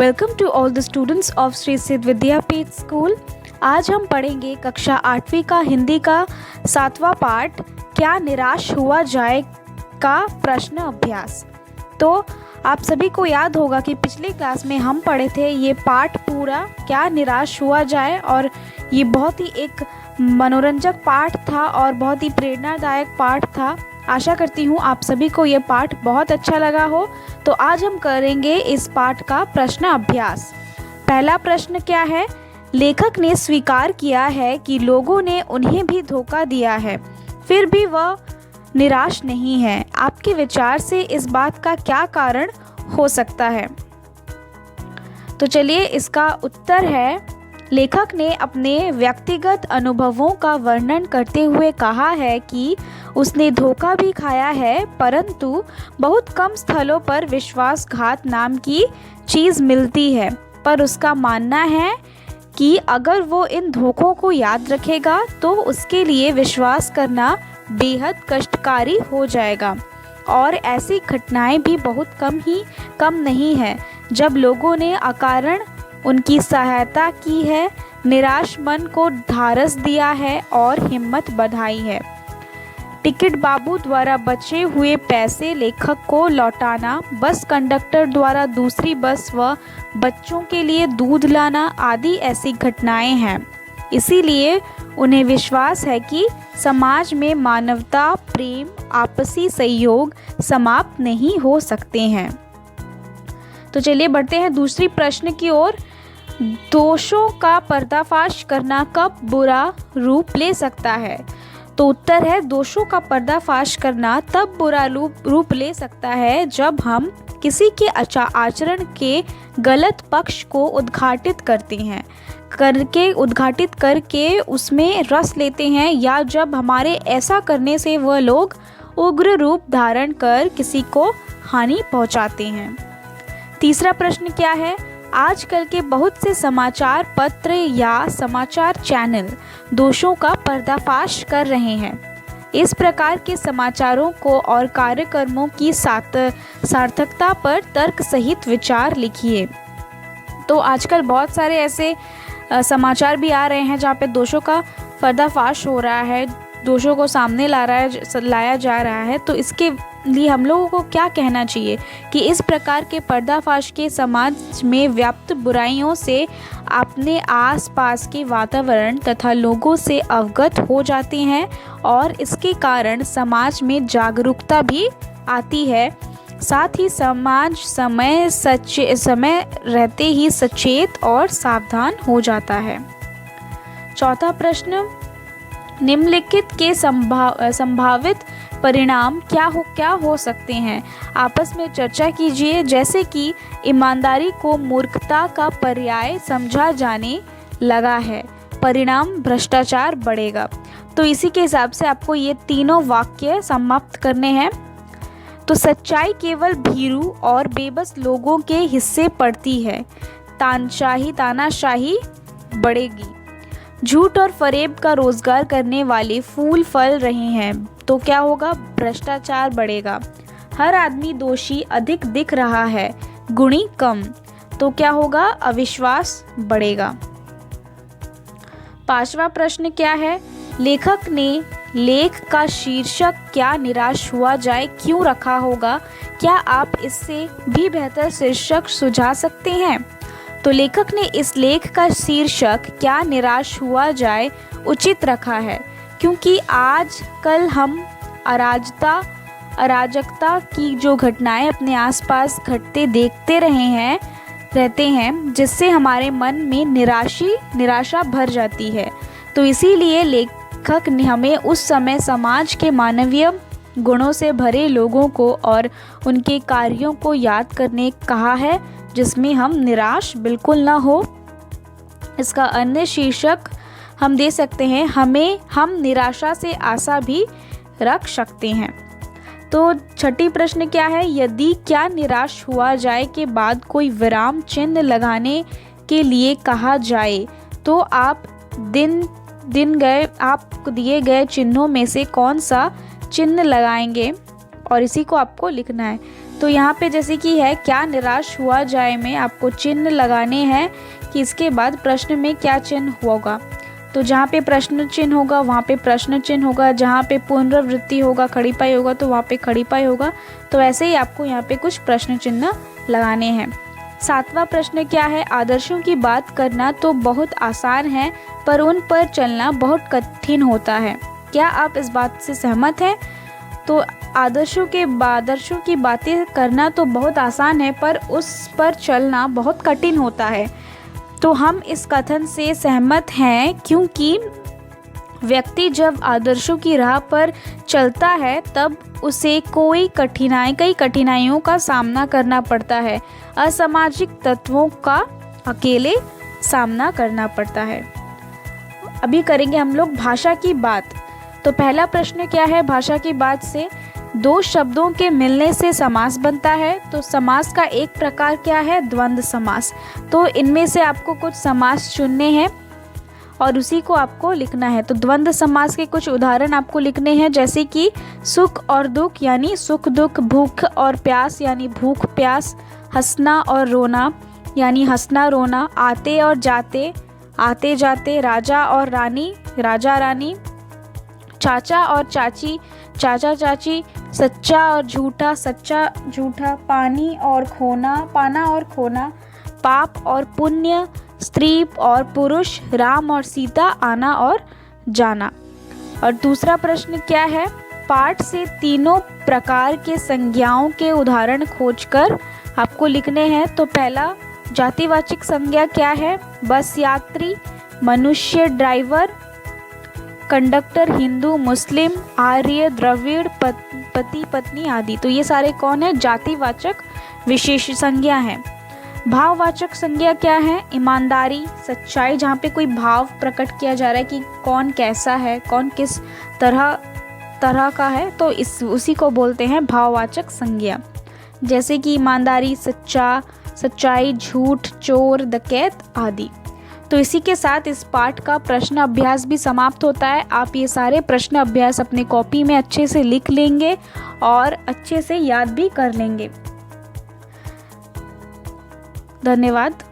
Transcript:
Welcome to all the students of Shri Siddh Vidyapeeth school. आज हम पढ़ेंगे कक्षा 8वीं का हिंदी का 7वां पाठ, क्या निराश हुआ जाए का प्रश्न अभ्यास। तो आप सभी को याद होगा कि पिछली क्लास में हम पढ़े थे ये पाठ पूरा, क्या निराश हुआ जाए, और ये बहुत ही एक मनोरंजक पाठ था और बहुत ही प्रेरणादायक पाठ था। आशा करती हूँ आप सभी को ये पाठ बहुत अच्छा लगा हो। तो आज हम करेंगे इस पाठ का प्रश्न अभ्यास। पहला प्रश्न क्या है? लेखक ने स्वीकार किया है कि लोगों ने उन्हें भी धोखा दिया है, फिर भी वह निराश नहीं है। आपके विचार से इस बात का क्या कारण हो सकता है? तो चलिए इसका उत्तर है, लेखक ने अपने व्यक्तिगत अनुभवों का वर्णन करते हुए कहा है कि उसने धोखा भी खाया है, परंतु बहुत कम स्थलों पर विश्वासघात नाम की चीज़ मिलती है। पर उसका मानना है कि अगर वो इन धोखों को याद रखेगा तो उसके लिए विश्वास करना बेहद कष्टकारी हो जाएगा। और ऐसी घटनाएं भी बहुत कम नहीं है जब लोगों ने अकारण उनकी सहायता की है, निराश मन को ढाढ़स दिया है और हिम्मत बढ़ाई है। टिकट बाबू द्वारा बचे हुए पैसे लेखक को लौटाना, बस कंडक्टर द्वारा दूसरी बस व बच्चों के लिए दूध लाना आदि ऐसी घटनाएं हैं। इसीलिए उन्हें विश्वास है कि समाज में मानवता, प्रेम, आपसी सहयोग समाप्त नहीं हो सकते हैं। तो चलिए बढ़ते हैं दूसरी प्रश्न की ओर। दोषों का पर्दाफाश करना कब बुरा रूप ले सकता है? तो उत्तर है, दोषों का पर्दाफाश करना तब बुरा रूप ले सकता है जब हम किसी के आचरण के गलत पक्ष को उद्घाटित करके उसमें रस लेते हैं, या जब हमारे ऐसा करने से वह लोग उग्र रूप धारण कर किसी को हानि पहुंचाते हैं। तीसरा प्रश्न क्या है? आजकल के बहुत से समाचार पत्र या समाचार चैनल दोषों का पर्दाफाश कर रहे हैं। इस प्रकार के समाचारों को और कार्यक्रमों की सार्थकता पर तर्क सहित विचार लिखिए। तो आजकल बहुत सारे ऐसे समाचार भी आ रहे हैं जहाँ पे दोषों का पर्दाफाश हो रहा है, दोषों को सामने लाया जा रहा है। तो इसके लिए हम लोगों को क्या कहना चाहिए कि इस प्रकार के पर्दाफाश के समाज में व्याप्त बुराइयों से अपने आसपास के वातावरण तथा लोगों से अवगत हो जाते हैं और इसके कारण समाज में जागरूकता भी आती है। साथ ही समाज समय रहते ही सचेत और सावधान हो जाता है। चौथा प्रश्न, निम्नलिखित के संभावित परिणाम क्या हो सकते हैं? आपस में चर्चा कीजिए। जैसे कि ईमानदारी को मूर्खता का पर्याय समझा जाने लगा है, परिणाम भ्रष्टाचार बढ़ेगा। तो इसी के हिसाब से आपको ये तीनों वाक्य समाप्त करने हैं। तो सच्चाई केवल भीरू और बेबस लोगों के हिस्से पड़ती है, तानाशाही बढ़ेगी। झूठ और फरेब का रोजगार करने वाले फूल फल रहे हैं, तो क्या होगा? भ्रष्टाचार बढ़ेगा। हर आदमी दोषी अधिक दिख रहा है, गुणी कम, तो क्या होगा? अविश्वास बढ़ेगा। पांचवा प्रश्न क्या है? लेखक ने लेख का शीर्षक क्या निराश हुआ जाए क्यों रखा होगा? क्या आप इससे भी बेहतर शीर्षक सुझा सकते हैं? तो लेखक ने इस लेख का शीर्षक क्या निराश हुआ जाए उचित रखा है, क्योंकि आजकल हम अराजकता की जो घटनाएं अपने आसपास घटते देखते रहते हैं, जिससे हमारे मन में निराशा भर जाती है। तो इसीलिए लेखक ने हमें उस समय समाज के मानवीय गुणों से भरे लोगों को और उनके कार्यों को याद करने कहा है, जिसमें हम निराश बिल्कुल ना हो। इसका अन्य शीर्षक हम दे सकते हैं, हम निराशा से आशा भी रख सकते हैं। तो छठी प्रश्न क्या है? यदि क्या निराश हुआ जाए के बाद कोई विराम चिन्ह लगाने के लिए कहा जाए तो आप दिए गए चिन्हों में से कौन सा चिन्ह लगाएंगे? और इसी को आपको लिखना है। तो यहाँ पे जैसे कि है क्या निराश हुआ जाए में आपको चिन्ह लगाने हैं कि इसके बाद प्रश्न में क्या चिन्ह होगा। तो जहाँ पे प्रश्न चिन्ह होगा वहाँ पे प्रश्न चिन्ह होगा, जहाँ पे पुनरावृत्ति होगा, खड़ी पाई होगा तो वहाँ पे खड़ी पाई होगा। तो ऐसे ही आपको यहाँ पे कुछ प्रश्न चिन्ह लगाने हैं। 7वां प्रश्न क्या है, आदर्शों की बात करना तो बहुत आसान है पर उन पर चलना बहुत कठिन होता है। क्या आप इस बात से सहमत हैं? तो आदर्शों की बातें करना तो बहुत आसान है पर उस पर चलना बहुत कठिन होता है। तो हम इस कथन से सहमत हैं क्योंकि व्यक्ति जब आदर्शों की राह पर चलता है तब उसे कई कठिनाइयों का सामना करना पड़ता है। असामाजिक तत्वों का अकेले सामना करना पड़ता है। अभी करेंगे हम लोग भाषा की बात। तो पहला प्रश्न क्या है, भाषा की बात से दो शब्दों के मिलने से समास बनता है। तो समास का एक प्रकार क्या है, द्वंद्व समास। तो इनमें से आपको कुछ समास चुनने हैं और उसी को आपको लिखना है। तो द्वंद्व समास के कुछ उदाहरण आपको लिखने हैं, जैसे कि सुख और दुख यानी सुख दुख, भूख और प्यास यानी भूख प्यास, हंसना और रोना यानी हंसना रोना, आते और जाते आते जाते, राजा और रानी राजा रानी, चाचा और चाची चाचा चाची, सच्चा और झूठा सच्चा झूठा, पानी और खोना पाना और खोना, पाप और पुण्य, स्त्री और पुरुष, राम और सीता, आना और जाना। और दूसरा प्रश्न क्या है, पाठ से तीनों प्रकार के संज्ञाओं के उदाहरण खोजकर आपको लिखने हैं। तो पहला जातिवाचक संज्ञा क्या है, बस यात्री, मनुष्य, ड्राइवर, कंडक्टर, हिंदू, मुस्लिम, आर्य, द्रविड़, पति पत्नी आदि। तो ये सारे कौन है, जातिवाचक विशेष संज्ञा हैं। भाववाचक संज्ञा क्या है, ईमानदारी, सच्चाई, जहाँ पे कोई भाव प्रकट किया जा रहा है कि कौन कैसा है, कौन किस तरह का है, तो उसी को बोलते हैं भाववाचक संज्ञा। जैसे कि ईमानदारी, सच्चाई, झूठ, चोर, डकैत आदि। तो इसी के साथ इस पाठ का प्रश्न अभ्यास भी समाप्त होता है। आप ये सारे प्रश्न अभ्यास अपने कॉपी में अच्छे से लिख लेंगे और अच्छे से याद भी कर लेंगे। धन्यवाद।